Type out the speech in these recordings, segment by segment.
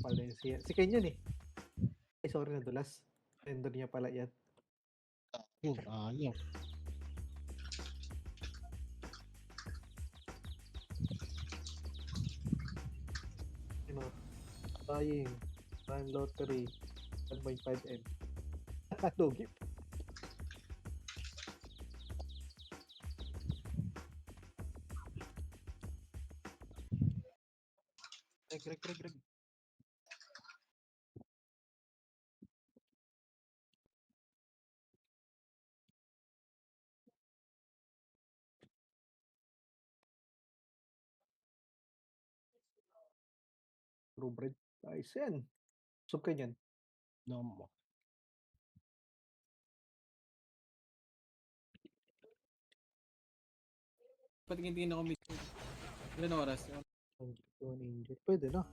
Valencia. Si Ken yun eh. Ay, sorry, nadulas. Vendor niya pala yan. Yun, ayun. You know, buying, Prime Lottery, 1.5M. Lugi. Reg. True bread. Ayos yan. Sub ka niyan. No mo. Patingin-tingin ako mismo. Ilan oras? Pwede na.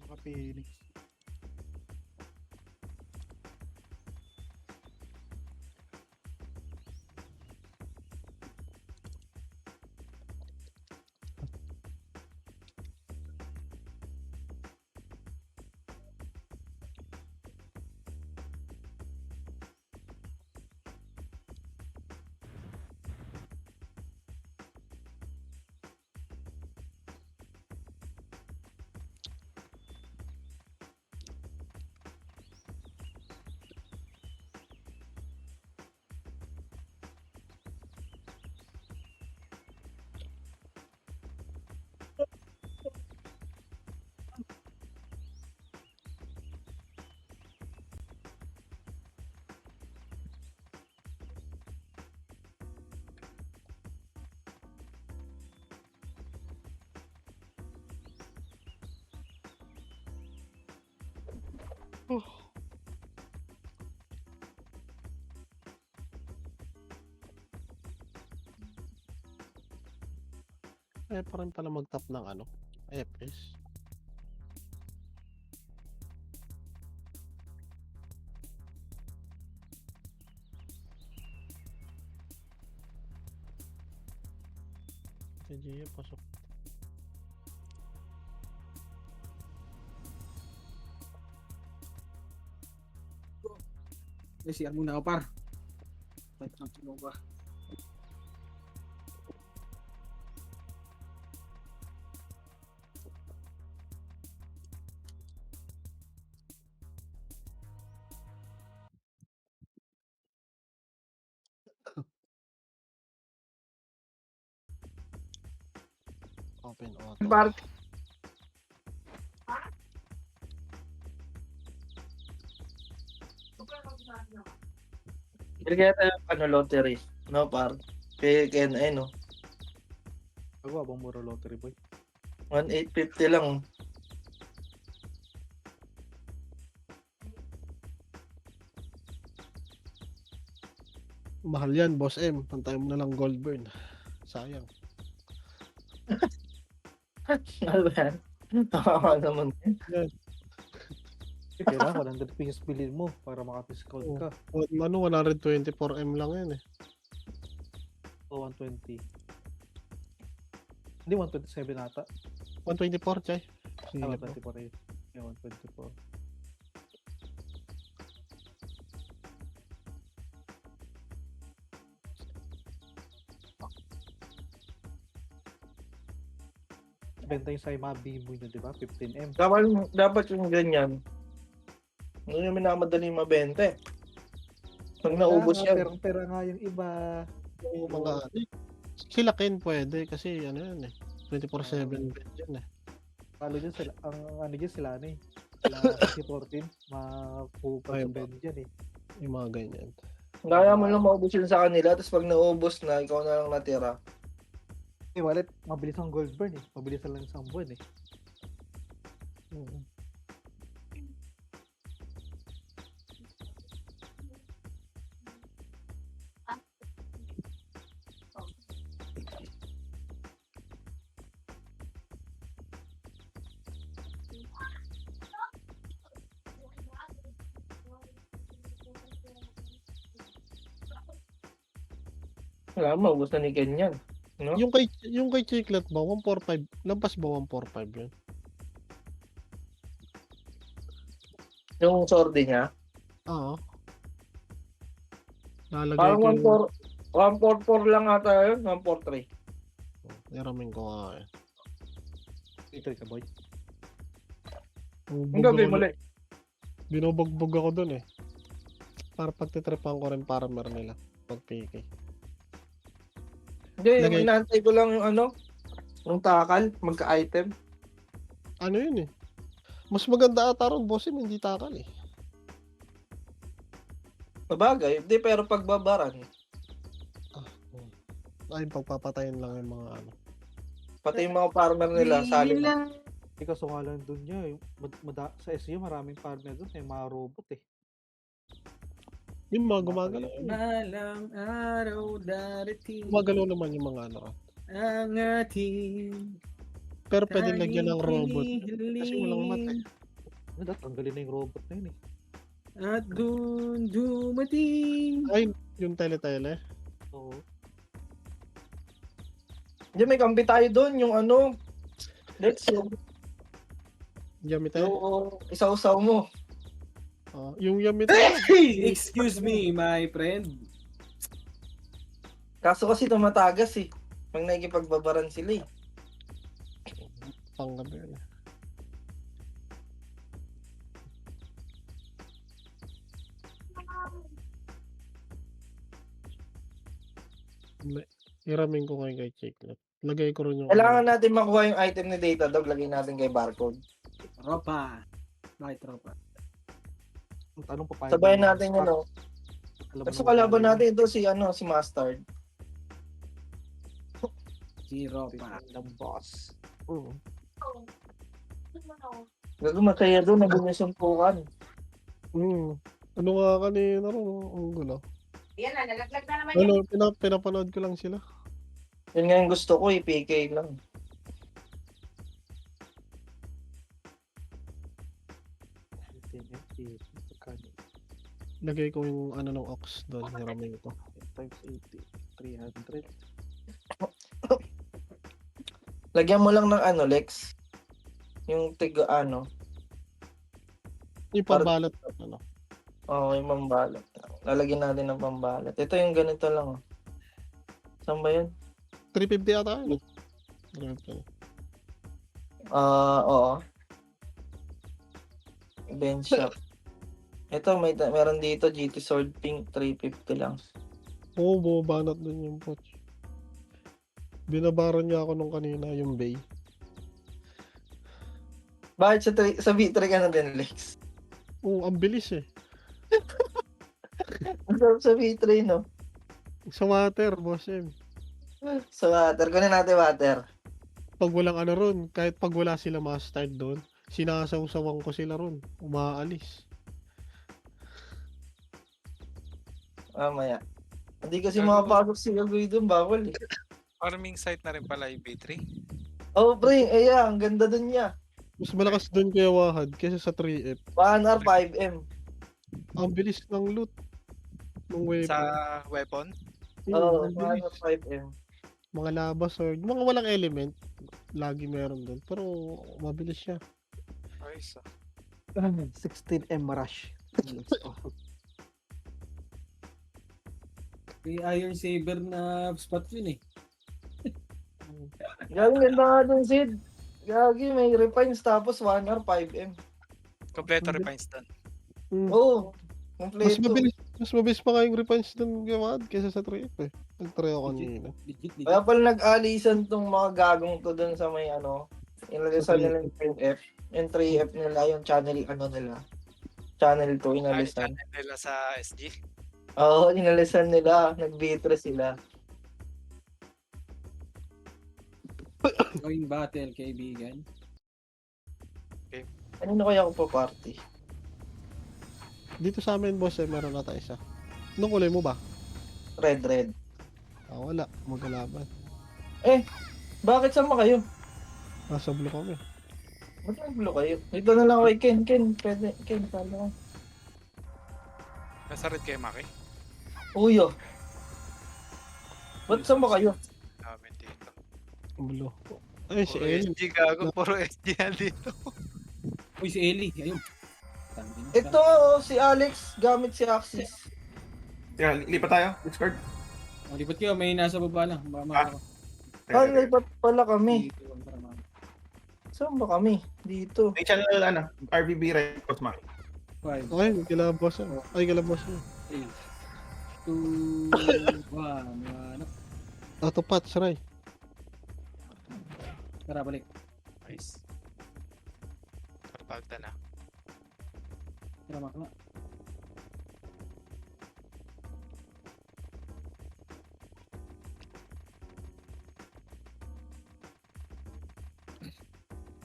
Mga Phoenix. Pa rin pala mag-tap ng ano, FS. Si Gio, pasok. CR muna ako par. Wait, ano ba? Open auto. Par Bili kaya tayo ng lottery. No, par. Kaya no. Ako, abang mura lottery boy. 1,850 lang. Mahal yan, Boss M. Pantay mo na lang gold burn. Sayang. Ano ba yan? Tama naman. Kailangan 100 pesos bilhin mo para maka-discount Oh. ka. Ano, 124M lang yan eh. O 120. Hindi, 127 ata. 124, Chay. Sige Ah, po. 124 eh. Yeah, 124. Benta yung sa Mabi mo yun, di ba? 15M. Dapat yung ganyan. Ano yung minamadali mabenta eh. Pag naubos yan. Pero nga yung iba. Yung mga ano, sila Ken pwede kasi ano yan eh. 24/7 bed yan eh. Lalo dyan sila, ang ano dyan sila ano eh. Sila si 14, mapupas Ay, yung bend dyan eh. Yung mga ganyan. Kaya mo lang maubos yun sa kanila. Tapos pag naubos na, ikaw na lang natira. Eh, wallet, mabilis ang gold burn eh. Mabilis lang isang buwan eh. Oo. Wala, maubos na ni Ken yan. No? Yung kay Chiclet ba 145 lampas ba 145 yun? Yung sordi niya. Oo. Lalagay Parang ko yung 144 lang ata yun. 143. iramin ko nga eh. Ito ka, boy. Ang gabi mali. Binubugbog ako dun eh. Para pagtitripan ko rin para meron nila. Pag PK. Hindi, Lagay- inaantay ko lang yung ano. Yung takal. Magka-item. Ano yun eh. Mas maganda ata ron boss hindi takal eh. Sabagay. Hindi, pero pagbabaran. Ay, pagpapatayin lang yung mga ano. Pati yung mga farmer nila. Sali na. Hindi ka sungalan dun niya. Sa SU maraming partner dun. May mga robot eh. Yung mga gumagalaw. Malang araw darating Gumagalaw naman yung mga ano. ang ating Pero pwede lagyan ng robot. Kasi walang mata eh. Ano, tanggalin na yung robot na yun eh. at dun dumating. Ay, yung tele-tele. Oo. Hindi, may kampi tayo doon. Yung ano. Let's go. Yamite. Yung isaw-saw mo. Yung Yamite. Excuse me, my friend. Kaso kasi tumatagas eh. Pag nakikipagbabaran sila eh. Panggabi yun. Iramin ko ngayon kay Chiclet. Lagay ko rin yung Kailangan natin makuha yung item ni Datadog. Lagay natin kay barcode. Tropa. Bakit tropa? Ang tanong pa Sabayan natin yun oh. Kasi kalaban natin ito si Mustard. Zero pa. Ng boss. Oo. Gago masaya doon. Nagumisumpуkan. Ano nga kanina rin, ang gulo. Yan na, nalaglag na naman Ano, pinapanood ko lang sila. Yun nga yung gusto ko eh. PK lang. Lagay ko yung ano ng ox doon, hiramin ko. Times 80. 300. Lagyan mo lang ng Lex. Yung tiga Yung pambalot, ano. Oo, yung pambalot. Lalagyan natin ng pambalot. Ito yung ganito lang oh. Saan ba yun? 350 ata yun. 350. Oo. Bench shop. Ito, meron dito GT Sword Pink 350 lang. Oo, bumabanat dun yung poch. Binabaran niya ako nung kanina, yung bay. Bakit sa V3 ka na din, Lex? Oo, ang bilis eh. Ang sarap sa V3, no? Sa water, boss M. Sa water. Kunin natin water. Pag walang ano ron, kahit pag wala sila mustard doon, sinasawsawan ko sila ron. Umaalis. Mamaya. Hindi kasi makapasok si Gagoy doon, bawal eh. Farming site na rin pala yung B3. Oh, pre, ang ganda doon niya. Mas malakas doon kaya Wahad kaysa sa 3F. 1R 5M. Ang bilis ng loot. Ng weapon. Sa weapon. Oo, ang 1R bilis. 5M. Mga lava sword. Mga walang element. Lagi meron doon. Pero mabilis siya. Ayos. 16M rush. May Iron Saber na spot yun eh. Gagi, ganda nga doon, Sid. Gagi, may refines tapos 1R 5M. Kompleto refines doon. Oo, Mas kompleto. mabilis pa nga yung refines doon kay Wahad kaysa sa 3F eh. Nag-try ako kanina. Legit. Kaya pala nag-alisan tong mga gagong to doon sa may inalisan nila yung 3F. Yung 3F nila, yung channel nila. Channel 2, Ay, inalisan. channel nila sa SG. Oo, inalisan nila. Nag-V3 sila. Going battle, kaibigan. Kanino kaya ako pa party? Dito sa amin, boss, meron na tayo isa. Anong kulay mo ba? Red. Wala. Magkalaban. Bakit sama kayo? Nasa blue kami. Ba't nag-blue kayo? Dito na lang ako kay Ken. Pwede. Ken, talo ko. Nasa red kayo, Maki. Uyo. Ba't sama kayo? Namin dito. Blue. Ay, si Puro Ellie. SG gago. Puro SG yan dito. Uy, si Ellie. Ayun. Tangin. Ito, si Alex, gamit si Axis. Yeah, lipat tayo. Discord. Oh, lipat kayo. May nasa baba lang. Baka ako. Lipat pala kami. Dito, para ma- Saan ba kami? Dito. May channel ano, RVB Records, Maki. 5, Okay, kila boss yan. Ay, kila boss yan. 3, 2, 1. Auto patch, Ray. Tara, balik. Nice. Karpagta na. Tara, makla.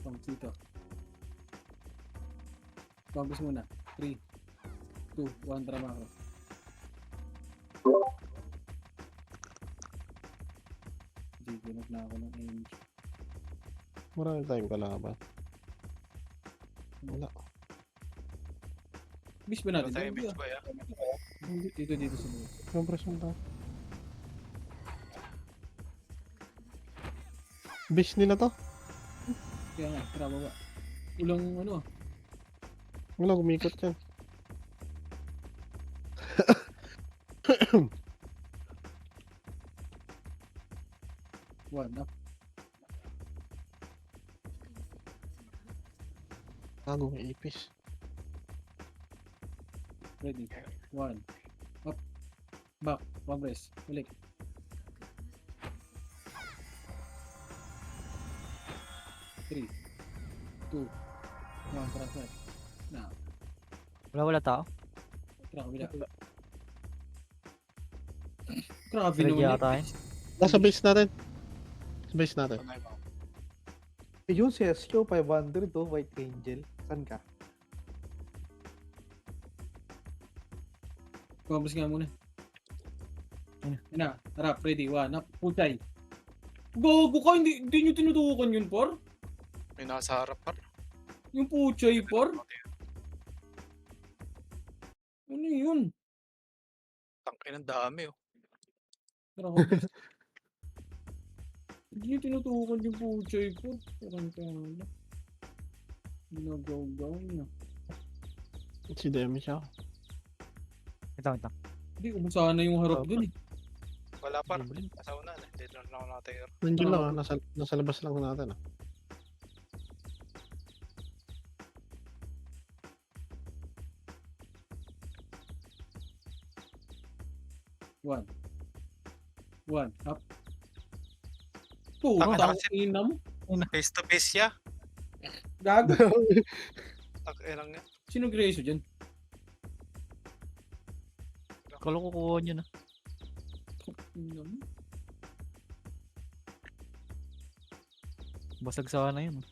Vamos dito. Vamos muna. 3, 2, 1, tara makla. Giginag na ako ng aim. Marami tayong kalaban. Wala. Bis ba natin? Wala tayong Hindi, bitch boy, ah. Dito sa loob. Yung presenta. Bish nila to? Kaya nga, tara baba. Ulang ano ah. Wala, gumikot yan. One up. Tagong ipis. Ready. One. Up. Back. One press. Balik. Three. Two. One. Tara, tara. Na. Wala tao. Tara, kabila. Grabe Ready naman yata yun. Nasa base natin. Sa base natin. Tunay mo. Yung CSQ 500 to, White Angel. Saan ka? Kumbos nga muna. Ano? Yan na. Tara, ready. One. Up. Putay. Gago ka. Hindi nyo tinutukan yun, por? May nasa harap par. Yung puchay, por? Ano yun? Tangkin ang dami, oh. Tara, kumbos. Hindi nyo tinutukan yung puchay, por. Parang kaya. Ginagaw-gaw na. Si Demi siya. Ito. Hindi, umusahan na yung harap dun eh. Wala par. Nasa una na. Hindi lang ako nakatayo. Nandiyan lang ah. Nasa labas lang natin ah. One. One. Up. Taka na Puro, kasi. ina mo. Face to face siya. Gago. Takinang nga. Sino Grayso dyan? Kala ko kuha nyo na. Ina mo. Basag sana yun.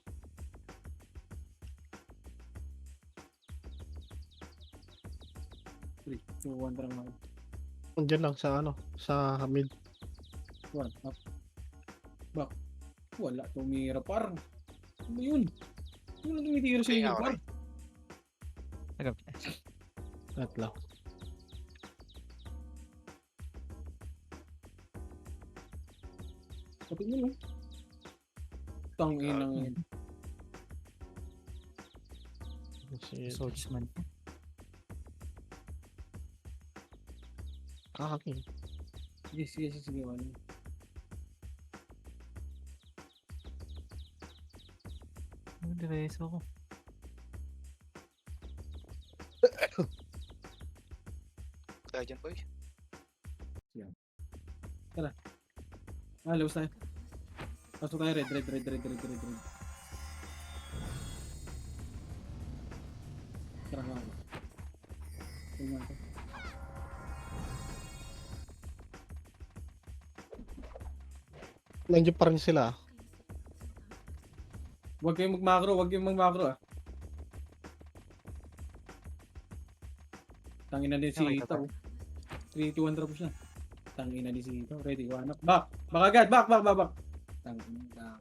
3, 2, 1, tara mga. Nandiyan lang sa ano. Sa mid. One. Up. Back. Wala. Tumira par. Ano ba yun? Ano na tumitira sa Okay, inyo okay. par? At lang. Kapit nyo no? Tangin yun. Si Swordsman. Kakaking. Sige. Ano? Ano direso ko? Kaya dyan, boy. Labas tayo. Pasok tayo red. Tara nga ako. Tingnan ko. Nandiyan pa rin sila ah. Huwag kayong mag-macro ah. Tangina din si Okay, Ito. 3, 2, 1 drop siya. Tangina din si Ito. Ready, 1 up. Back! Back agad! Back! Back! Back! Back! Tangina.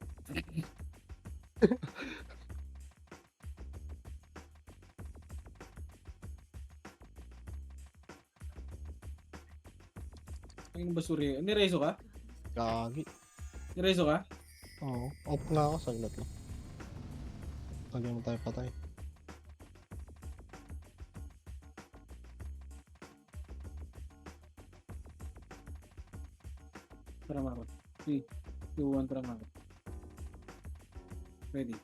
Tangina basuri. Nireso ka? Gagi. Nireso ka? Oo. Off nga ako. Saglit lang. Lagyan mo tayo patay. Tara mako. 3, 2, 1, tara mako. Ready.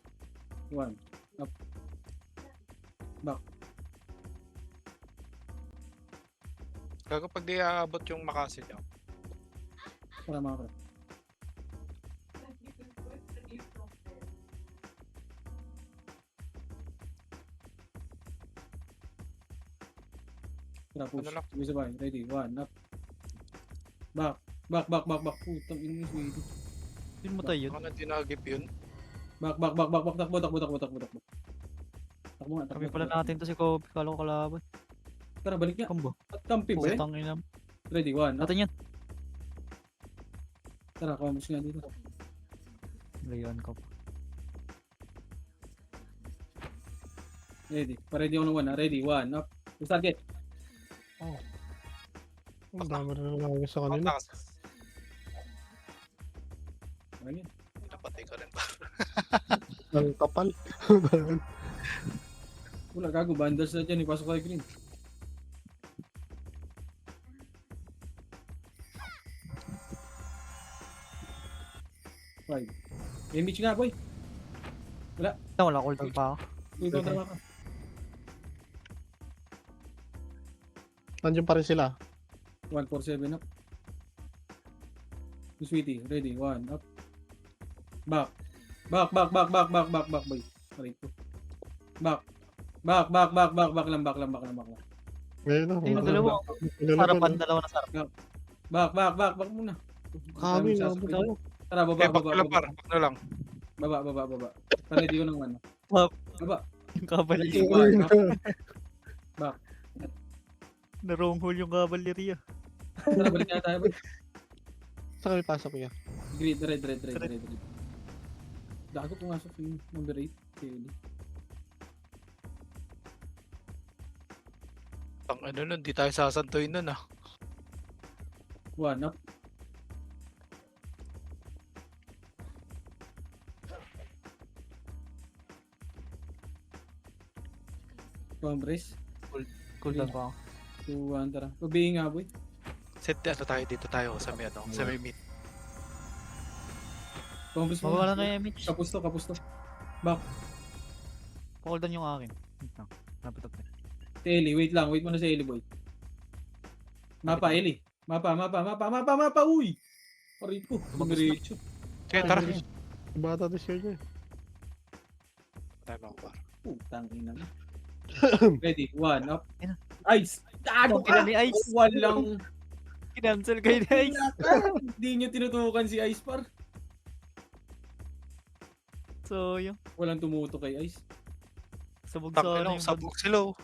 1. Up. Back. Gago pag di aabot yung Makasi niyo. Tara mako. Tara push. Ano lang? Sabay. Ready. 1. Up. Back. Back, back, back, back. Putang ina mo sweetie. Yun mo tayo yun. Ako na dinagip yun. Back, back, back, back, back. Takbo, takbo, takbo, takbo, takbo. Takbo nga, takbo. Kami pala takbo. natin to si Kobe. Kala ko kalaban. Tara, balik nga. Combo. At kampi ba eh? Putang ina. Ready, 1. Up. Natin yan. Tara, kamus nga dito. Layan ko. Ready. Pa-ready ako ng 1 ha. Ready, 1. Up. Let's target. Ang dami na nalagay sa kanila. Patakas. Ayun. Napatay ka rin ba? Ang kapal. Wala, gago. Bandals na dyan. Ipasok kay Green. Five. Image nga, boy. Wala cooldown pa ako. Uy, kontra ka. Nandiyan pa rin sila. 147 up. Sweetie, ready, 1 up. Back. Back, back, back, back, back, back, back, boy. Aray ko. Back. Back, back, back, back, back lang, back lang, back lang, back lang. Ngayon na. Ayun, dalawa. Sarapan, dalawa na sarap. Back, back, back, back muna. Kami, Dami nabot sasakit. ako. Tara, baba, Okay, back baba, na lang baba. par. Back na lang. Baba, baba, baba. Ready ko ng ano. Back. Baba. Yung cavalry. Ready, 1 up. Na-wrong hole yung cavalry ah. Tara, balik na tayo, boy. Saan kami pasok niya? Green, red, red, red, red, red. Dago pumasok yung number 8. Kelly. Ang ano nun, di tayo sasantuin nun ah. 1 up. Compress. Cooldown pa ako. 2, 1, tara. Pabihin nga, boy. Set ano tayo dito tayo sa may ano, sa may meet. Compress mo. Mawala na yung image. Kapus to, kapus to. Pa-cooldown yung akin. Wait lang. Napitot na. Si Eli, wait lang. Wait muna si Eli, boy. Mapa, Eli. Mapa, mapa, mapa, mapa, mapa, uy! Aray ko. Dumiretso. Sige, tara. Bata to share niya. Tayo mga par. Putang ina mo. Ready, 1 up. Ina. Ice! Ano Ina ka? ni Ice. Walang... Kinancel kayo ni Ice. Hindi nyo tinutukan si Ice, par. So, yung Walang tumuto kay Ice. sabog Tangin sa ano lang, yung sabog sila oh.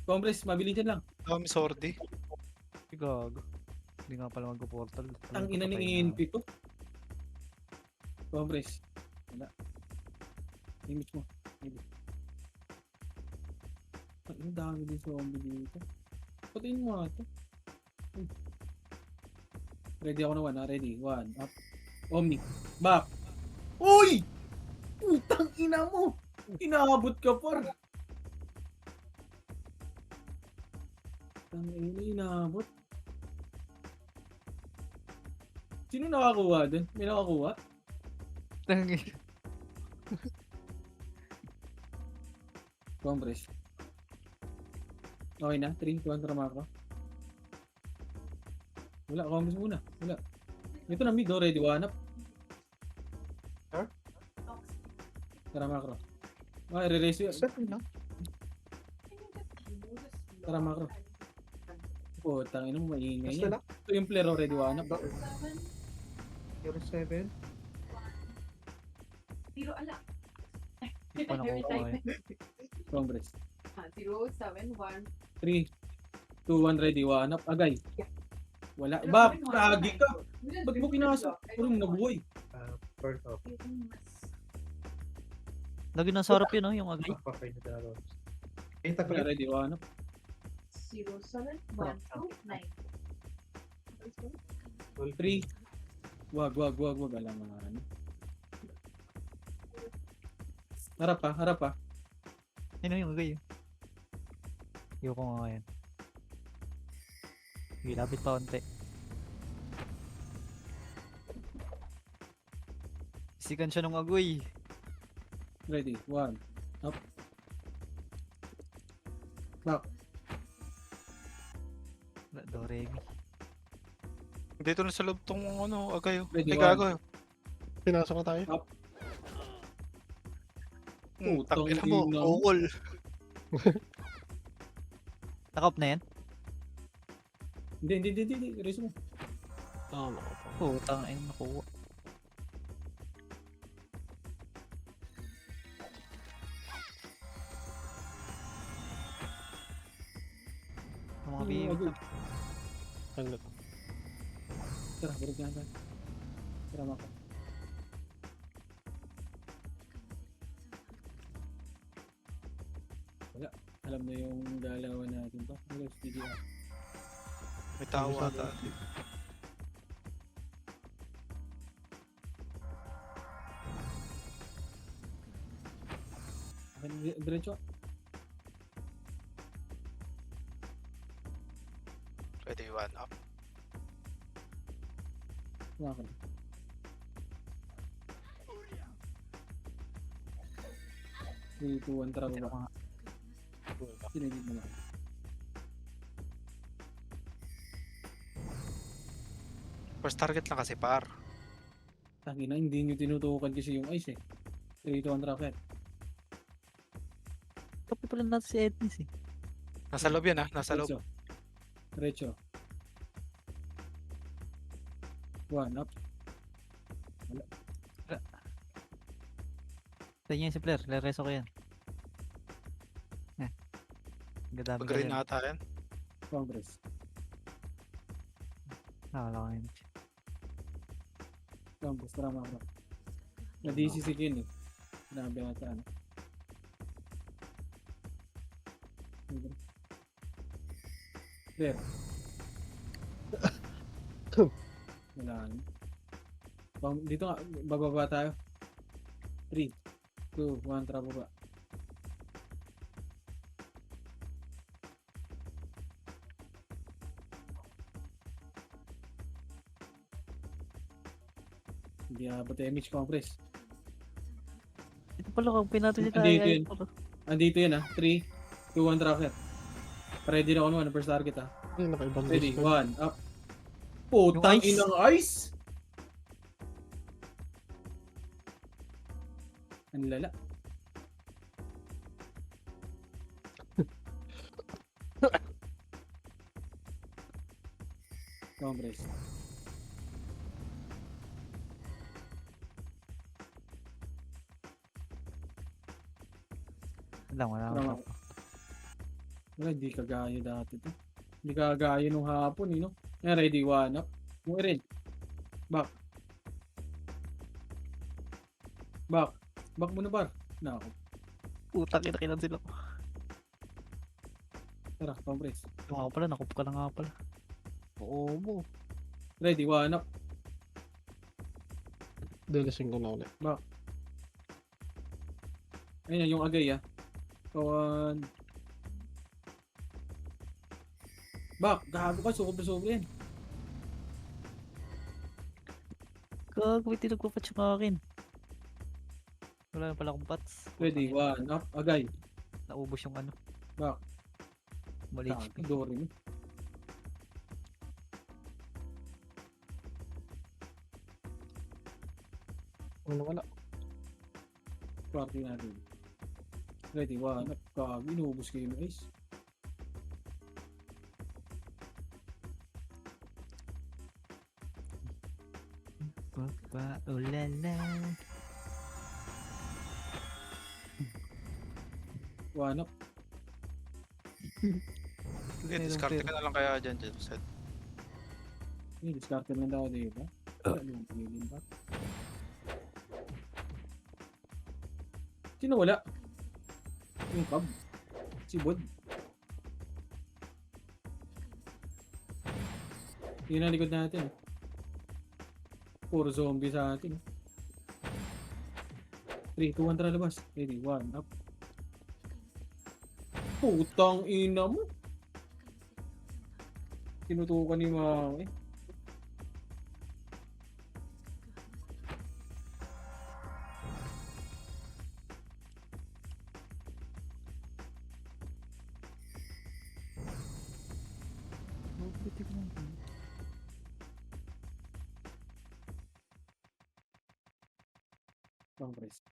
Compress, mabili dyan lang. Dami sordi. gago. Hindi nga pala mag-portal. Ang ina ng ENP to. Compress. Wala. Image mo. Maybe. Ang dami din zombie dito. Patayin mo nga ito. Ready ako na 1 ha. Ready. 1. Up. Omni. Back. Uy! Putang ina mo! Inaabot ka par. Putang ina, inaabot. Sino nakakuha dun? May nakakuha? Compress. Okay na? 3, 2, tara mako. Wala, compress muna. Wala. Ito na mid, ready, 1 up. Tara makro. Ay, re-race yun. Tara makro. Putang ina mo, maingay yan. Ito yung player already, 1 up. 07. Tiro ala. Hindi pa nakukuha eh. Congress. 071. 3, 2, 1, ready. 1 up. Agay. Wala. Bak, lagi ka. Ba't mo pinasok? Puro nabuhay. First off. Lagi nasa harap yun, oh, yung agay. Papay na dalawa. Wala, ready. 1 up. 07129. 3. Wag. Alam mo ano. Harap pa. Ano yung agay? Ayoko nga ngayon. Sige, lapit pa konti. Sikan siya ng agoy. Ready. 1 up. Bak. Doremi. Dito na sa loob tong ano, agay. Ready, Ay, one. gago. Pinasok na tayo. Putang Tangina mo, ina. ukol. Nakop na yan? Hindi. Erase mo. Tama. Putang ina, nakuha. Mga bibi. Ano? Tara, balik na. Tara, maka. Wala. Alam na yung galawan natin to. Wala, STDR. May tao ata. Diretso. Ready, 1 up. Maka. Three, two, one, tara Tira baba. mga Sinigit mo lang. First target lang kasi par. Tangina, hindi nyo tinutukan kasi yung ice eh. 3, 2, 1, rocket. kape pala natin si Ednis eh. Nasa loob yan nasa loob. Diretso. 1 up. Sa inyo si Flair, rereso ko yan. Gadami ka Mag-green yan. ata yan. Congress. Nakala ko yun. Congress, tara mga bro. Na-DC si Kin eh. Sinabi ata ano. There. Wala ano. Dito nga, bababa tayo. 3, 2, 1, tara baba. Hindi abot yung image compress. Ito pala kung pinatay si Andito Kaya. yun. Andito yun 3, 2, 1, rocket. Ready na ako naman, first target Ay, nakaibang Ready, Discord. 1, up. Putang Yung ice. inang ice! Ang lala. Compress. Wala. Tama. Wala, hindi kagaya dati to. Hindi kagaya nung hapon, no? Yan, ready, 1, up. Yung red. Back. Back mo na bar. Nako. Putang ina kinan sila. Tara, compress. Ito nga pala, nakup ka na nga pala. Oo mo. Ready, 1, up. Delasing ko na ulit. Ayun, yung agay, ah. So, back, gago ka, sobra-sobra yan. Gagawin tinagpapat yung akin. Wala na pala akong pots. Ready, 1, up, agay. Naubos yung ano. Back. Mali HP. Dory mo. Wala. Party natin. Ready, 1, up. Gago, inuubos kayo ng ace. Papa, ulala. 1, up. Hindi, discard ka na lang kaya dyan, Jebset. Discard na daw, di ba? Wala naman pagiging ba? Sino wala? Yung Cub. Si Bod. Yun ang likod natin. Puro zombie sa atin. 3, 2, 1, tara labas. Ready, 1, up. Putang ina mo. Tinutukan ni Mami. Congress.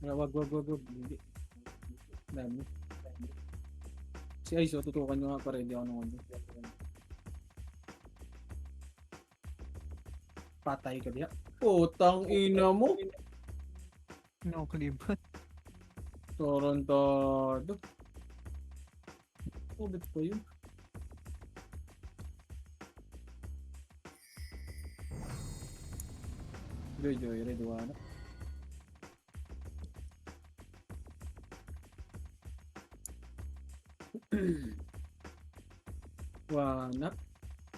Wag. Hindi. Dami. Si Ice, tutukan nyo nga para hindi ako nung patay ka diya. Putang ina mo. Nakakalibat. Torantado. Ulit pa yun. Joy, ready, wala.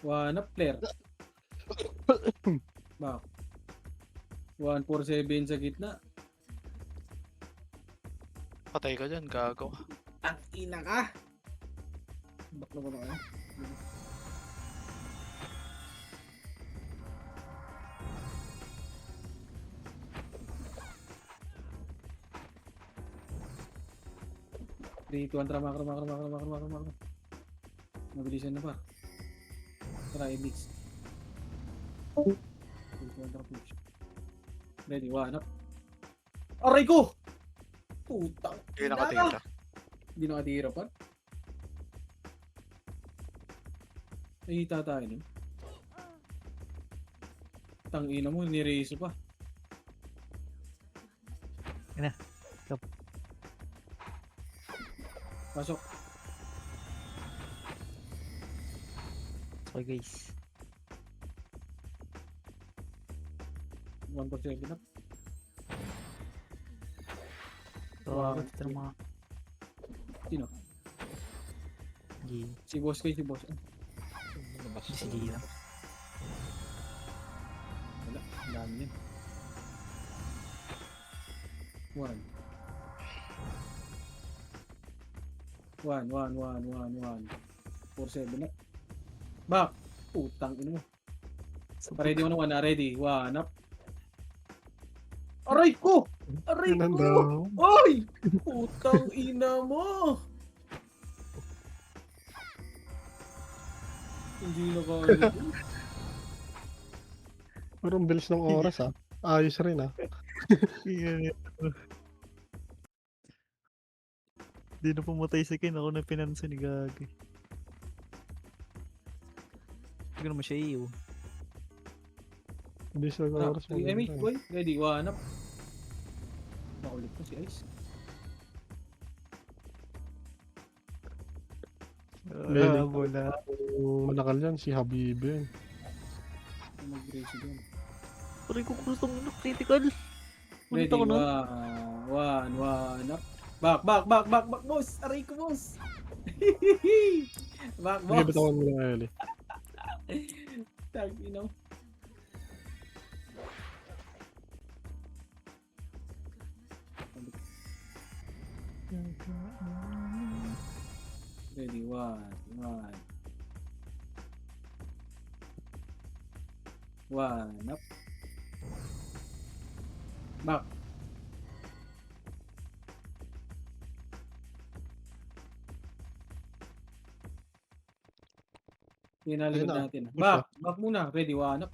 One up player. Back. 147 sa gitna. Patay ka dyan, gago. Ang ina ka! Back na ba na kayo? 3, 2, 1, tara, makro. Mabilisan na pa. Tara, i-mix. 3, 2, 1, tara, push. Ready, 1 up. Aray ko! Putang Hindi nakatira. Hindi nakatira pa. Nakita tayo nun. Tangina mo, nireso pa. Yan na. Stop. Pasok. Okay guys. 1% up. So, ito ng mga Sino? game. Si boss kayo, si boss. Sige lang. Wala, ang dami yan. 4-7 na. Back! Putang ino mo. Ready mo na, ready. 1 up. Aray ko! Aray Yun ang ko! daw. Ay! Putang ina mo! Hindi na kaya. Pero ang bilis ng oras ah. Ayos rin ah. Hindi na pumatay si Ken. Ako na pinansin ni Gagi. Hindi ko naman siya iyo. Bilis ng oras. Emi, boy. Ready, 1 up. Nakulit ko si Ice. Lele. Wala. Manakal yan si Habibi yun. Mag-race doon. Pari ko gusto mo critical. Ready, Ulit ako na. 1 up. Back, boss! Aray ko, boss! Back, Sige, boss! bitawan mo na Eli. Tag, you know. Ready, 1 up. Back. Pinaligod Ayun na. natin. Push Back muna. Ready, 1 up.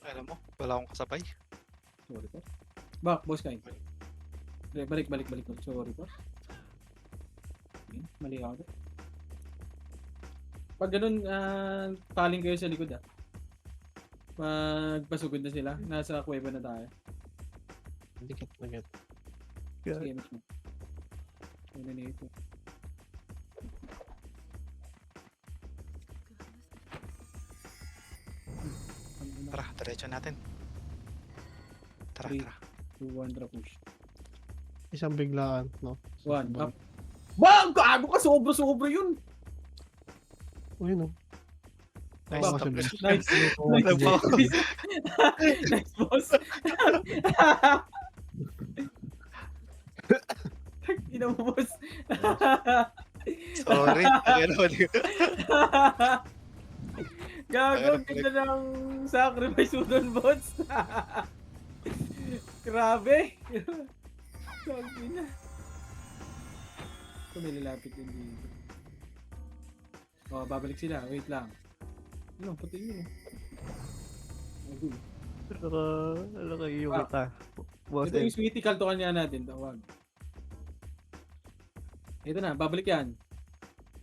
Alam mo, wala akong kasabay. Sorry po. Back, boss kayo. Balik. Sorry po. Okay, mali ako. Pag ganun, paling kayo sa likod ah. Magpasugod na sila. Nasa kuweba na tayo. Dikit na get. Sige, mas mo. Ano na ito? Tara, diretso natin. Tara, Three. tara. 2, 1, drop push. Isang biglaan, no? 1, up. Bang! Gago ka! Sobra-sobra yun! Uy, no? Nice, Oo, top kasi- list. Nice. Oo, Nice, kasi- boss. Nice, boss. Ina mo, boss. Sorry. Ano ba yun? Gago, Ay, ganda ng sacrifice mo doon, boss. Grabe. Gago na. Ito may lalapit din dito. Oh, babalik sila. Wait lang. Ano, pati yun. Gago. Ano kayo Ah. kita? Boss Ito M. yung sweetie kaltukan niya natin. Tawag. Ito na, babalik yan.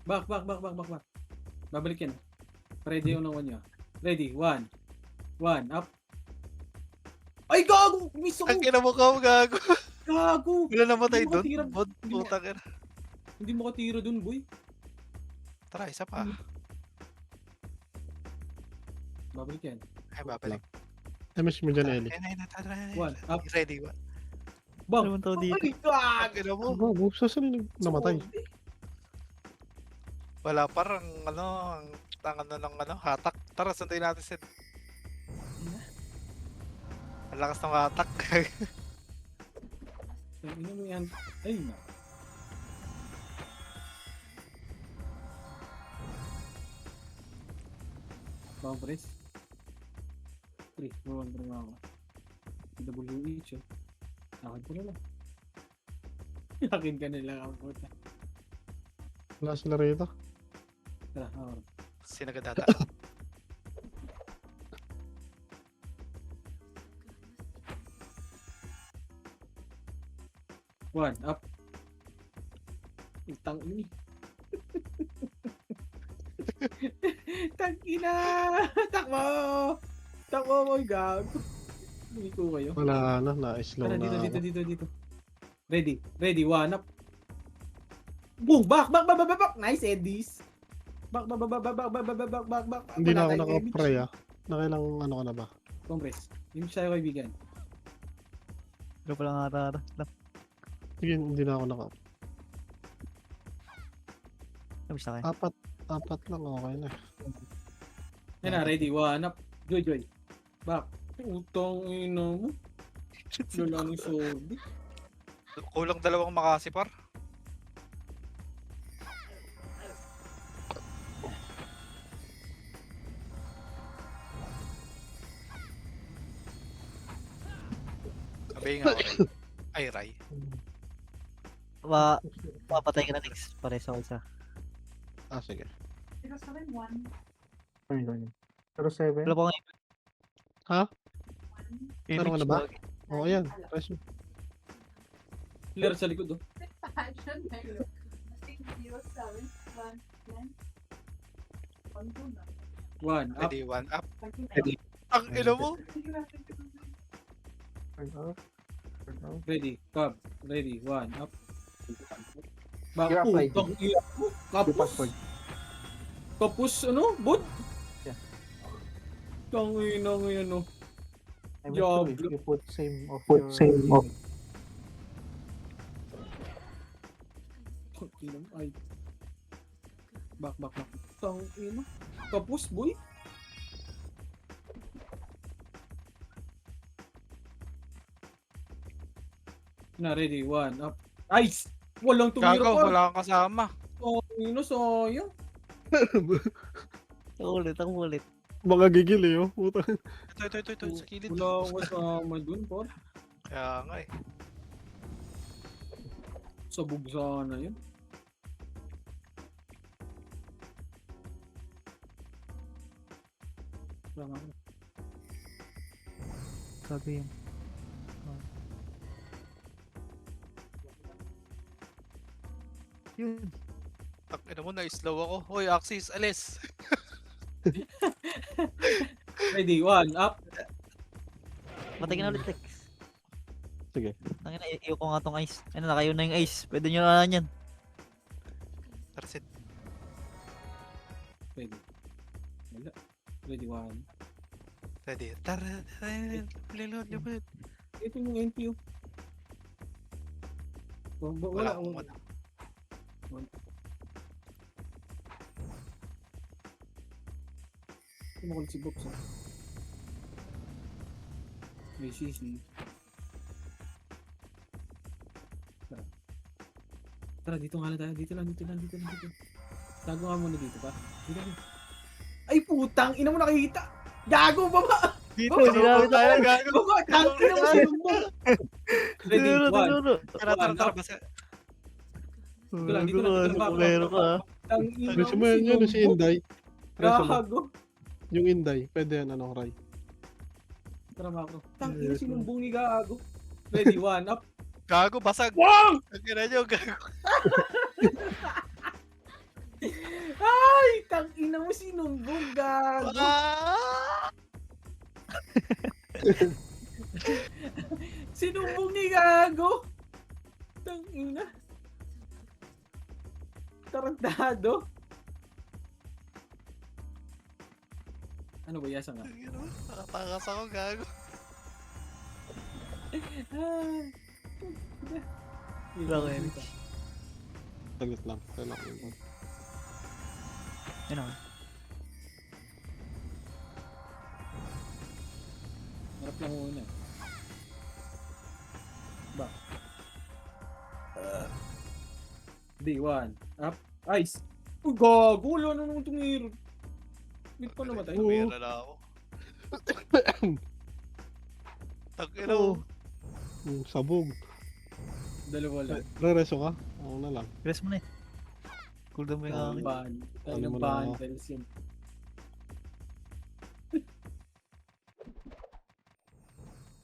Back. Babalik yan. Ready yung nawan niya. Ready, 1. 1, up. Ay, gago! Miss ako! Ang ina mo ka, gago. Gago! Wala namatay Hindi mo doon. matira. Bot, Hindi mo- putang ina. Hindi mo katira dun, boy. Tara, isa pa. Babalik yan. Ay, babalik. Na-miss mo dyan, Eli. Ayun, tara. 1, up. Ready, one. Bang! Ano tao dito? Ay, gago! Ang ina mo. Oh, saan namatay? Wala parang ang tangan na ng hatak. Tara, sunduin natin si... Ang lakas ng hatak. Ino mo yan. Ay, na. Bang, press. 3, 1, ako. WH, oh. Akin ko na lang. Akin ka na lang ako. Puta. Wala sila rito. Tara, ako. Sinagadata. One, up. Itang ini. Tangina! Takbo! Takbo mo, gago. Hindi ko kayo. Wala na, na-slow Tara, na dito, ako. dito. Ready, one up. Boom! Back! Nice, Eddies! Back! Hindi na ako Wala tayong naka-pray damage. ah. Nakailang ano ka na ba? Compress. Yung siya kaibigan. Ikaw pala nga Sige, hindi na ako naka... Nabis na kayo. Apat lang, okay na. Yan na, ready, one up. Joy. Back. Utang ina mo. Wala nang sordi. Kulang dalawang makasipar. Sabi nga, ay, Ray. Papatay ka na next. Pare sa isa. Ah, sige. Pero sa akin, 1. Pero 7. Wala pa nga Meron ka na ba? Oo, ayan. Press mo. Clear sa likod, oh. Passion, meron. 607, 1, 10. One up. Ready, one up. Ang ina mo. Ready, cub. Ready, one up. Back, You're up, Mikey. utang ina mo. Kapus. Kapus, ano? Bud? Yeah. Tangina mo yan, oh. I meant Job. to if you put same of Put your... same of- Tangina mo, ay. Back. Tangina. Kapus, boy. Na, ready, one up. Nice! Walang tumira Gago, pa. wala kang kasama. Tangina, sayang. Ang ulit. Mga gigil eh, oh. Puta. Ito, sa kilid. Wala akong kasama dun, por. Kaya nga eh. Sabog sana yun. Wala nga ako. Sabi yun. Yun. Ang ina mo, na-slow ako. Hoy, Axis, alis. Ready, 1, up. Patay ka na ulit, Tex. Sige. Tangina, iyo ko nga tong ice. Ano, nakayo na yung ice. Pwede nyo na yan. Tara, Sid. Ready. Wala. Ready, 1. Ready. Tara, lilod, lubid. Ito yung NPU. Wala Wala. akong ano. Kumakulit si Box. Ah. May CC. Tara. Tara, dito nga lang tayo. Dito lang. Tago nga muna dito pa. Dito. Ay, putang! Ina mo nakikita! Gago, baba! Dito, Oh, dinami tayo. Gago. Baba! Tangin na mo si Lumbo! Ready, 1. Tara, basta. Dito lang. Meron ka. Tangin na Preso mo mo yan, yun, si Inday. Preso mo. Gago! Yung Inday, pwede yan, ano, Ray. Tara, Mako. Tangin na si Lumbong ni Gago. Ready, 1, up. Gago, basag. Wow! Tangina nyo, gago. Ay! Tangin na mo si Lumbong, Gago! Ah! Sinumbong ni Gago! Tangina. Tarantado. Ano ba yasa nga? Tangina mo, nakatakas ako, gago. Bakit? Saglit lang. Relax lang. Ano? Harap lang muna. Ba? D1. Up. Ice. Uy, gago. Wala na naman tumiro. Hindi pa namatay. Tumira na ako. Tangina mo. Sabog. Dalawa lang. Re-reso ka? Oo na lang. Press mo na eh. Cooldown mo yung akin. Ban. Tayo Ano ng mo na ako? bundles yun.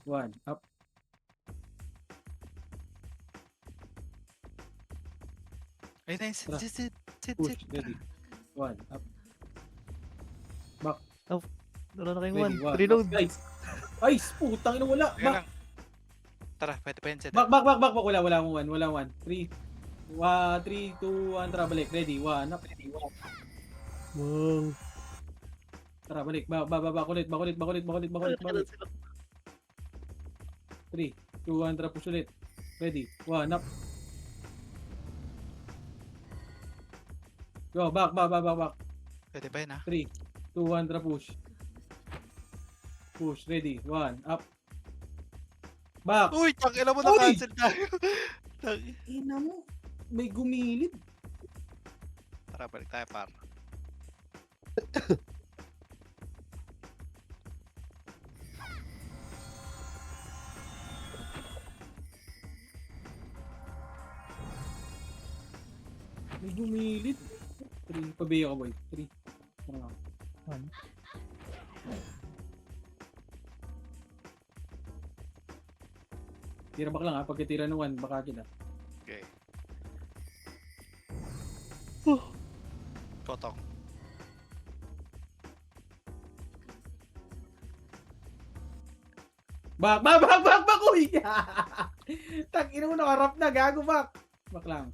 One. Up. Ay, nice. Tara. Sit. Push. Ready. One. Up. Wala na kayong Ready. one. One. Reload. Up. Ice. Ice. Putang ina wala. Teka Back. lang. Tara, pwede pa yun, Sid. Back. Wala akong one. Wala one. 3, 2, 1. Tara, balik. Ready. One. Up. Ready. One. Mang. Tara, balik. Back ulit. 3, 2, 1. Tara, push ulit. Ready. One. Up. Go. Back. Pwede pa yun, ha? 3, 2, 1. Tara, push. Push. Ready. One. Up. Back. Uy, tangina mo, Uy! na-cancel tayo. Ina mo. May gumilid. Tara, balik tayo, par. May gumilid. 3. Pabiyo ka, boy. 3. Tara. One. Tira back lang ha. Pagkatira ng 1, baka kita. Okay. Potong. Back! Uy! Tangina mo, nakarap na. Gago, back. Back lang.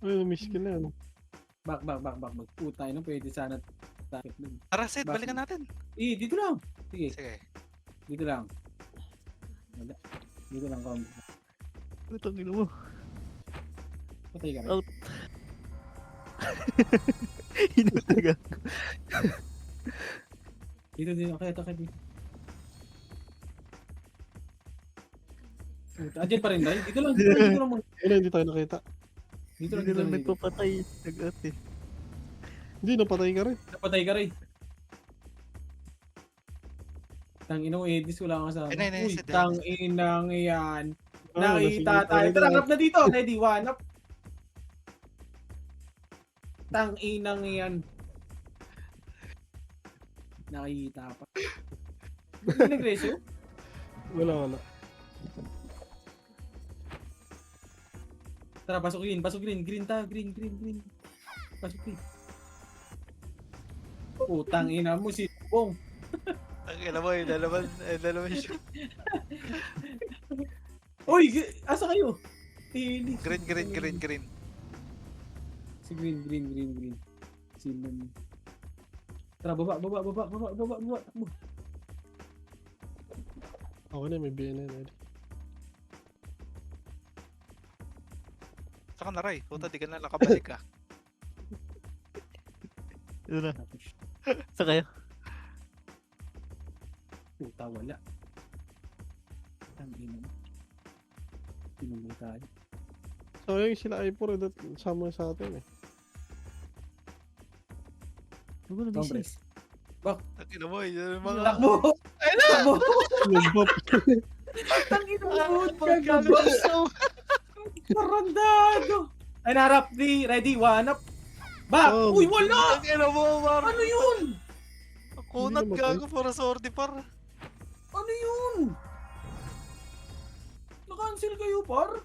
Ay, na-miss ka na, ano. Back. Puta, ino, pwede sana. Takip lang. Tara, Sid, Bakit? balikan natin. Dito lang. Sige, Sige. dito lang. Wala. Dito lang, kom. Putang ino mo. Patay ka rin. Out. Hinutaga. Dito. Okay, dito. Puta, andyan pa rin, Day. Dito lang muna. Wala, hindi tayo nakita. Dito Hindi lang lang. nagpapatay. Nag-at eh. Hindi, napatay ka rin. Napatay ka rin. Tangina mo, Edis, wala kang kasama. Inay, Uy, si Dennis. tanginang yan. Ah, Nakita nasingit tayo. tayo Tara, na. harap na dito. Ready, one up. Tanginang yan. Nakita pa. Hindi nag-ratio? Wala. Tara, pasok green. Green tayo. Green. Pasok green. Utang ina mo si Bong. Ang ina mo, dalawa siya. Uy, asa kayo? Tili. Green. Si green. Sino? Tara, baba. Takbo. Ako na, may BNN ready. Saka na, Ray. Puta, di ka na nakabalik ah. Ito na. Saan kayo? Puta, wala. Ang ina mo. Pinumay tayo. So, yung sila i4, sama sa atin eh. Huwag na Hombre. business. Ang ina mo, yung mga... Takbo! Takbo! Nagbop. Tangina mo! Gagabasaw! Parandado! Ay, narap. Ready, one up. Back! Oh, Uy, wala! Ang ina mo, Mar. Ano yun? Kunat Hindi gago para sa ordi par. Ano yun? Na-cancel kayo, par?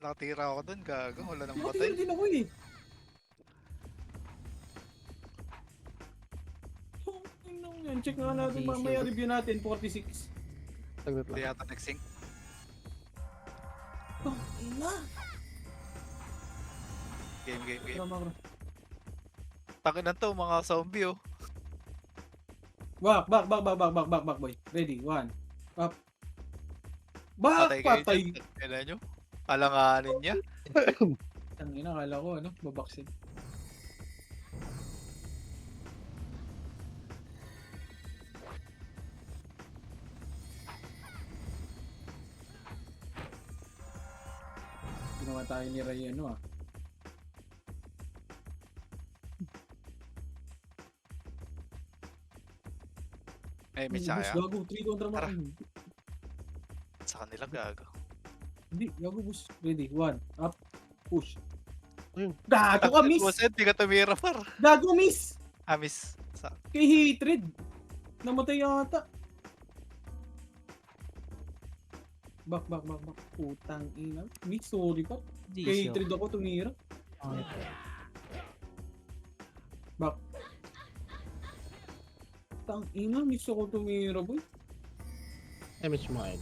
Nakatira ako dun, gago. Wala nang Nakatira patay. din ako eh. Yan, check nga natin mamaya review natin 46. Saglit Hindi lang. yata nag-sync. Oh, ina. Game. Tama. Takin na to, mga zombie oh. Back, boy. Ready, one. Up. Back, Kayo patay. dyan. Kailan nyo? Alanganin niya. Tangina, kala ko babaksin. Ginawa tayo ni Ray ah. May image Boss, kaya. gago, 3 kontra Tara. Makin. Sa kanila gago. Hindi, gago boss. Ready, one. Up. Push. Ayun. Gago ka, miss! Di ka tumira par. Gago, miss! Miss. Sa... Kay hatred. Namatay yata. Back. Putang ina. Miss, sorry pa. Kay hatred ako tumira. Back. Tang ina, miss ako tumira, boy. MH mga ID.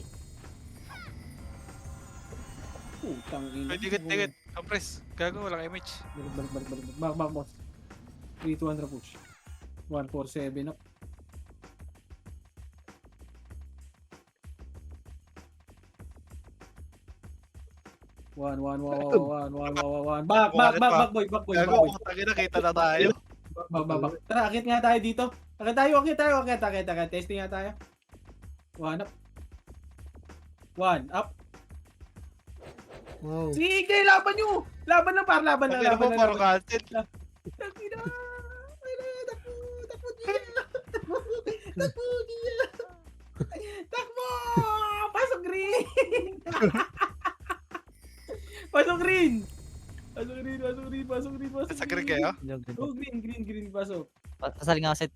Putang ina. Dikit. Compress. Gago, walang image. Balik. Back, boss. 3-200 push. 1-4-7 up. One. Back, boy. Gago, tangin na, kita na tayo. Back. Tara, akit nga tayo dito. Akit tayo. Testing nga tayo. One up. Wow. Sige, laban nyo! Laban lang, par. Laban Tangin mo, parang cancel. Takina! Takbo niya! Takbo! Pasok green! Pasok green! Sa green kayo? Oh, green, pasok. Pasali nga set.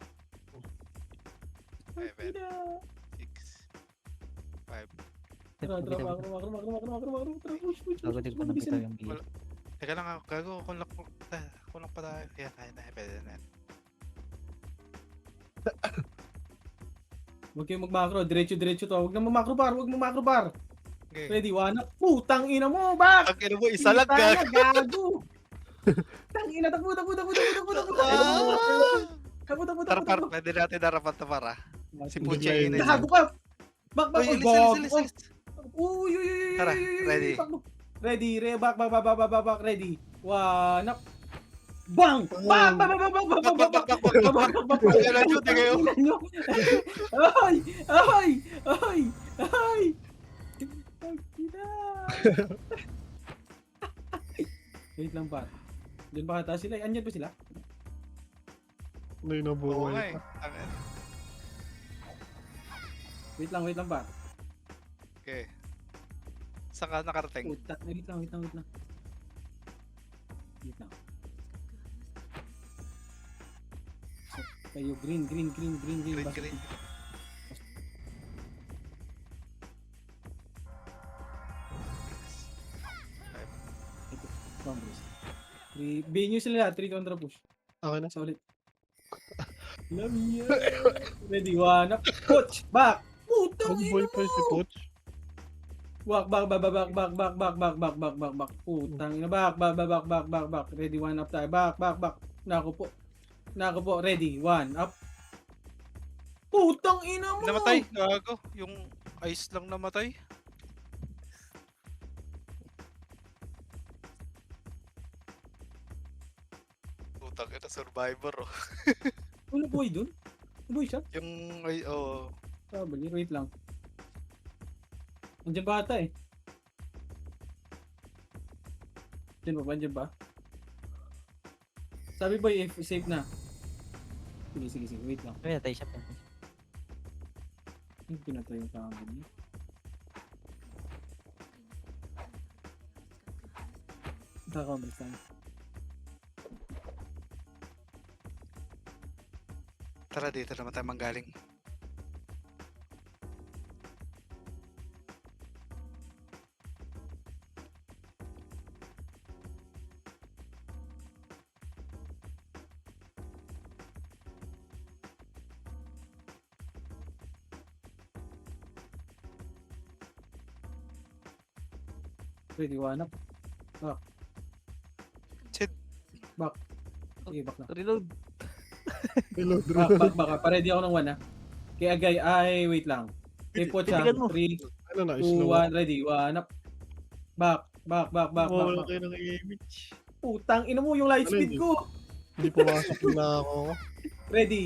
7, Takina! 6, 5. Tara, makro. Tara, push. Bago din ko nakita yung gear. Teka lang ako, gago, kulang pa tayo. Yan, pwede na. Huwag kayong mag-macro, diretso to. Huwag na mag-macro bar. Okay. Ready, one up. Putang ina mo, back! Ang ina mo, isa lang Kita gago. na, gago! Tangina, takbo. Tara, par, pwede natin narapat na para. Si Pucha yun. Gago ka! Back, Uy, gago! alis. Uy. Tara, ready. Takbo. Ready, back, ready. One up. Bang! Bang! Kailan nyo, di kayo? Ay! Wait lang pa. Doon pa kata sila. Andyan pa sila? Hindi Oo nabuhay. nga eh. Tangin. Wait lang pa. Okay. Saan ka nakarating? Puta, wait lang. So, kayo green. Green. Congress. Bin nyo sila, 3 kontra push. Okay na. Sa ulit. Lamia. Ready, one up. Coach, back. Putang ina Mag-boy pa si mo. coach. Back. Putang ina, back. Ready, one up tayo. Back. Nako po, ready, one up. Putang ina mo. Namatay, gago. Yung ice lang namatay. Putang ina, survivor oh. Ano boy dun? Ano boy siya? Yung ay oh, Sabali, wait lang. Andiyan ba ata eh? Andiyan ba? Sabi boy, if safe na. Sige, wait lang. Ay, natay siya. Yung pinatay yung tangan niya. Nakakamalik tayo. tara dito naman tayo manggaling. Ready, one up. Back. Sid. Back. Sige, back na. Reload. Reload, Back. reload. Paredy ako ng one ha. Kay Agay, ay, wait lang. Kay Pocha, Titigan mo. 3, Ano na, 2, slow. 1, ready, one up. Back. Wala kayo ng image. Putang ina mo yung light Ano speed yun? ko. Hindi pumasok na ako. Ready.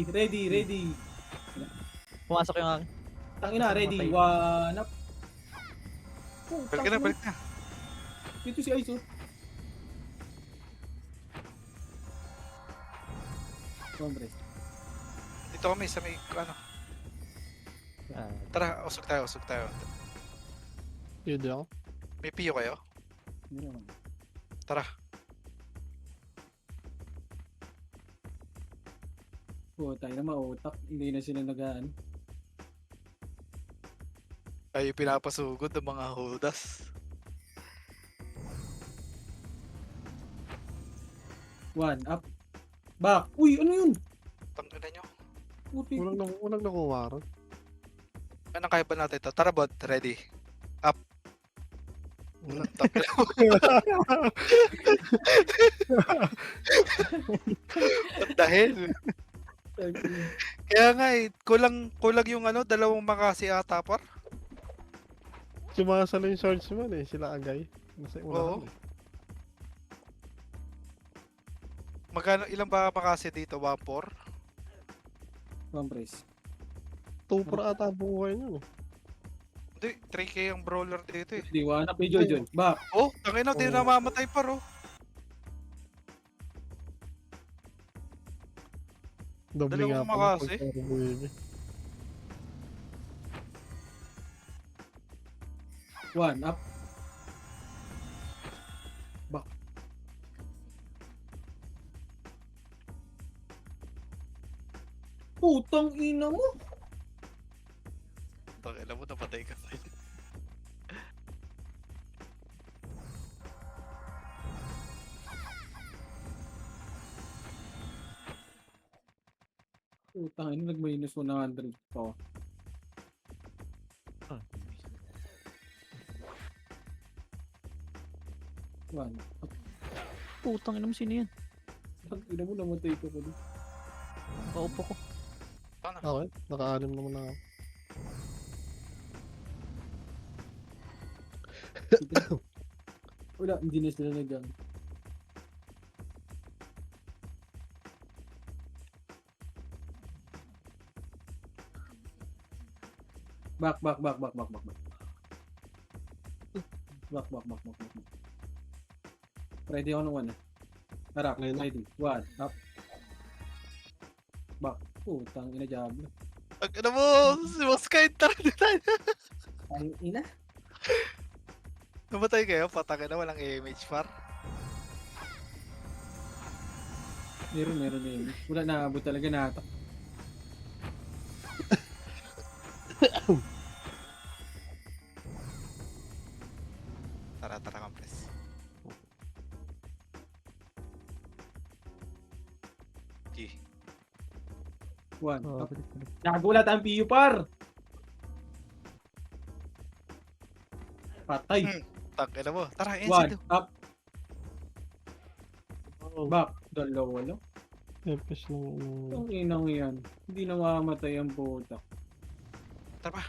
Pumasok yung akin. Tangina, ready, Matay. one up. Balik na, balik na. Dito si Ice oh. Hombre. Dito kami sa may ano. Ah, Tara, usog tayo. Yun ako. May piyo kayo? Yun naman. Tara. Tayo na mautak. Hindi na sila nagaan. Ay, pinapasugod ng mga hudas. One up. Back. Uy, ano yun? Tangina nyo. Puti. Walang nakuha ron. Anong kaya ba natin ito? Tara bot, ready. Up. Wala. Tangina mo. What the hell? Kaya nga eh, kulang yung ano, dalawang makasi ata par. Sumasalo yung swordsman eh, sila Agay. Nasa Oo. unahan eh. Magkano, ilang ba makasi dito? 1-4? One brace. 2 para ata ang buhay niyo eh. Hindi, 3k ang brawler dito eh. Ready, one up. Hey, Joy. Back. Oh, tangina, di na namamatay par oh. Doble Dalawang nga pala makasi. pagka buhay. One up. Back. Putang ina mo. Tangina mo, napatay ka pa. Putang ina, nag-minus 100 pa. ah. One up. Putang ina mo, sino yan? Ang ina mo, namatay ka pa doon. Paupo ko. Okay, naka-anim naman na ako. Wala, hindi na sila nagang. Back. Ready ako ng one. Harap, Ready na. ready. One, up. Back. Putang ina, Diablo. Tangina mo, si Moskite, tara na tayo. Ang ina. Namatay kayo, patangin na, walang image par. Meron na. Wala naabot talaga natak. Tara, compres. G. 1, Oh, up. balik. Nagulat ang PU par! Patay. Tangina mo. Tara, 1, NC2. up. Oh, Back. Dalawa lang. epes lang. Ang inang yan. Hindi namamatay ang puta. Tara pa.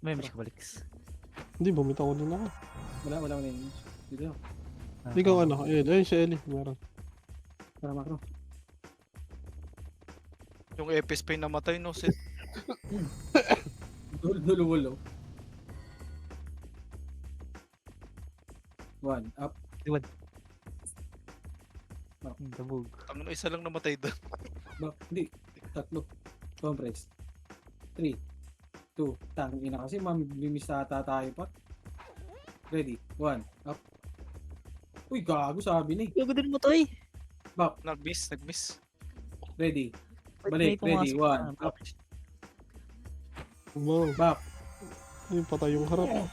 May miss ka balik. Hindi, bumitaw din ako. Wala yun. Dito lang. Ikaw ano? Ayun si Ellie. Meron. Para makro. Yung Epis pa yung namatay, no? Sit. Dalawa. 1, up. Tabog. Ang isa lang namatay doon. Back. Hindi. 3. Compress. 3, 2. Tangin ina kasi mamimiss ata tayo pa. Ready. 1, up. Uy, gago sabi ni. Gago din mo to eh. Nag-miss. Ready. May Balik. Ready. pumasok 1, up. Wow. Back. Ayun, patay yung harap.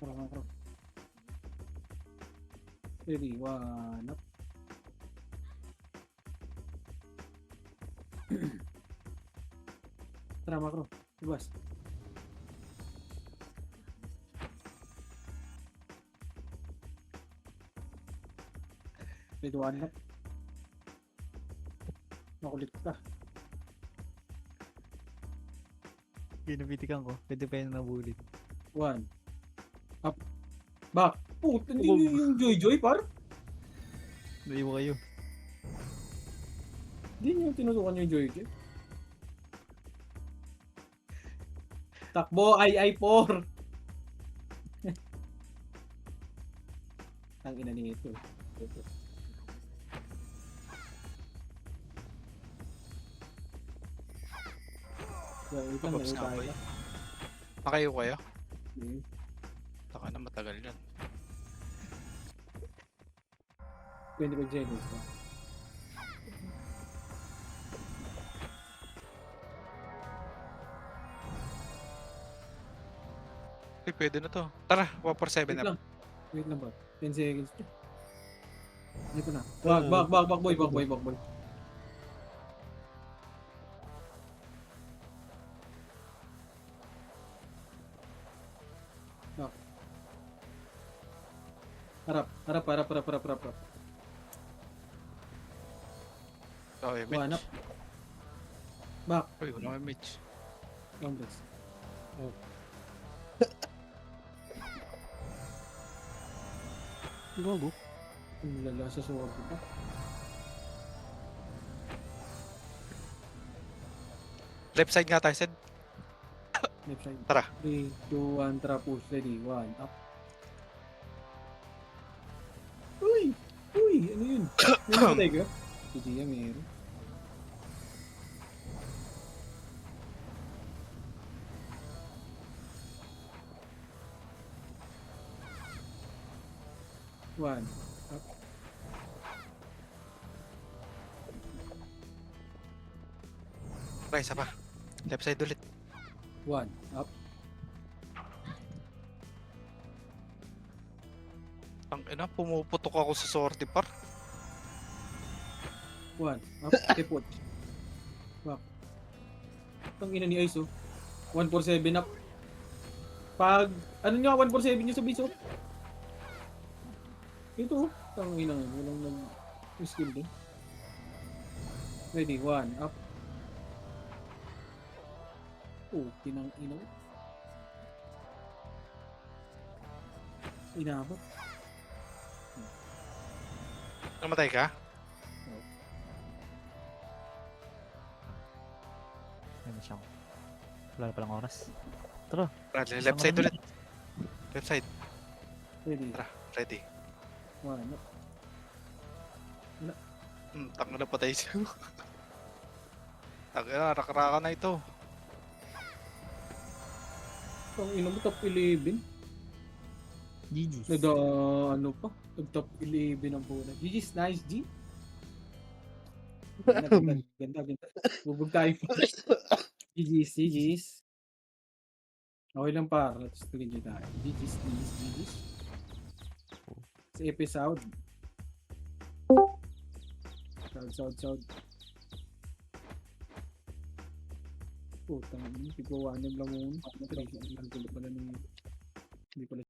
Para makro. Ready. 1, up. Tara makro. Ibas. Ready. 1, up. Makulit ka. Ginabitikan ko. Pwede pa yung nabulit. 1, up. Back. Puta, hindi nyo yung Joy par? Naiwa kayo. Hindi nyo tinutukan yung Joy. Takbo, ay 4. Ang ina nito. Babs nga ba yun? Nakayo kayo? Taka na matagal yan. 25 seconds pa. Okay, pwede na to. Tara, 147 Wait na. lang. Wait lang ba? 10 seconds pa. Dito na. Back boy. Back. Harap. Okay, One Mitch. up. Back. Uy, wala kang Mitch. Complex. Gago. Ang lala sa sword ko pa. Left side nga tayo, Sid. Left side. Tara. 3, 2, 1, tara push. Ready. 1, up. Uy! Ano yun? May nakatay ka? Si Gia meron. One. Up. Tara, isa pa. Left side ulit. 1, up. Ang ina, pumuputok ako sa sortie par. 1, up. Tipot. Back. Ang ina ni Ice, oh. 147 up. Pag, ano nga, 147 nyo sa base, oh. Ito, oh. Ang ina nga, walang nag-skill din. Ready, 1, up. Oh, tinang ina. Inabot. Namatay ka? May miss ako. Wala na palang oras. Tara. Tara, left side ulit. Left side. Ready, Tara, ready. 1, up. Tanga na patay siya. Tanga na, rakraka na ito. Ang ina mo, top 11. GG. Nada, ano pa? Top 11 ang puna. GG's, nice, G. Ganda. Bubog tayo. GG's. Okay lang par. Let's begin tayo. GG's. Sa episode. Sound. Putang ina, tigwawanan lang muna. Ang gulo pala ng... Hindi pala